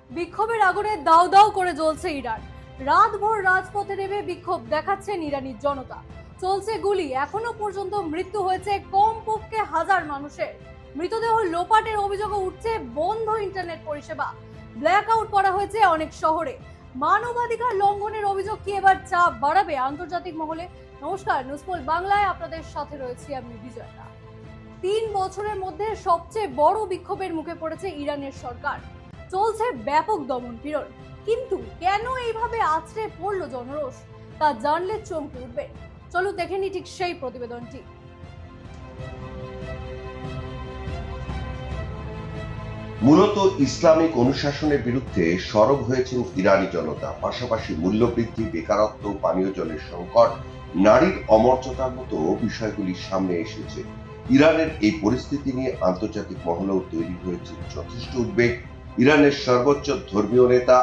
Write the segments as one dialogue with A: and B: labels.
A: বিক্ষোভের আগুনে দাউ দাউ করে জ্বলছে ইরান। রাতভর রাজপথে নেমে বিক্ষোভ দেখাচ্ছেন ইরানি জনতা। চলছে গুলি, এখনো পর্যন্ত মৃত্যু হয়েছে কমপক্ষে 1000 মানুষের। মৃতদেহ লোপাটের অভিযোগও উঠছে। বন্ধ ইন্টারনেট পরিষেবা, ব্ল্যাক আউট করা হয়েছে অনেক শহরে। মানবাধিকার লঙ্ঘনের অভিযোগ কি এবার চাপ বাড়াবে আন্তর্জাতিক মহলে? নমস্কার, নিউজপোল বাংলায় আপনাদের সাথে রয়েছি আমি বিজয়তা। 3 বছরের মধ্যে সবচেয়ে বড় বিক্ষোভের মুখে পড়েছে ইরানের সরকার। চলছে ব্যাপক দমন-পীড়ন। কিন্তু কেন এইভাবে আছড়ে পড়লো জনরোষ, তা জানলে চমকে উঠবে। চলো দেখে নি ঠিক সেই প্রতিবেদনটি।
B: মূলত ইসলামিক অনুশাসনের বিরুদ্ধে সরব হয়েছেন ইরানি জনতা। পাশাপাশি মূল্যবৃদ্ধি, বেকারত্ব, পানীয় জলের সংকট, নারীর অমর্যাদার মতো বিষয়গুলি সামনে এসেছে। ইরানের এই পরিস্থিতি নিয়ে আন্তর্জাতিক মহলেও তৈরি হয়েছে যথেষ্ট উদ্বেগ। ইরানের সর্বোচ্চ ধর্মীয় নেতা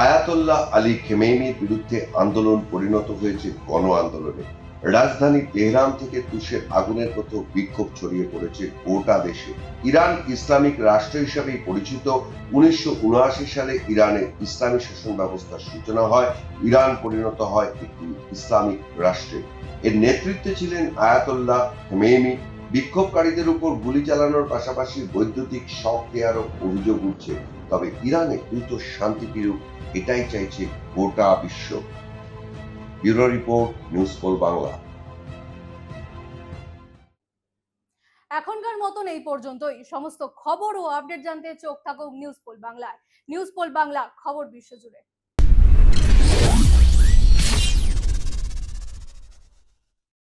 B: আয়াতোল্লাহ আলী খেমেনির বিরুদ্ধে আন্দোলন পরিণত হয়েছে গণ আন্দোলনে। রাজধানী তেহরান থেকে তুষের আগুনের মতো বিক্ষোভ ছড়িয়ে পড়েছে গোটা দেশে। ইরান ইসলামিক রাষ্ট্র হিসেবেই পরিচিত। 1979 সালে ইরানে ইসলামী শাসন ব্যবস্থার সূচনা হয়। ইরান পরিণত হয় একটি ইসলামিক রাষ্ট্রে। এর নেতৃত্বে ছিলেন আয়াতোল্লাহ খেমেনি। বিক্ষোভকারীদের উপর গুলি চালানোর পাশাপাশি বৈদ্যুতিক শক দেওয়ারও অভিযোগ উঠছে। তবে ইরানে দ্রুত শান্তি ফিরুক, এটাই চাইছে গোটা বিশ্ব। Bureau report, Newspoll Bangla.
A: এখনকার মতন এই পর্যন্তই। সমস্ত খবর ও আপডেট জানতে চোখ থাকুক নিউজপোল বাংলায়। নিউজপোল বাংলা, খবর বিশ্বজুড়ে।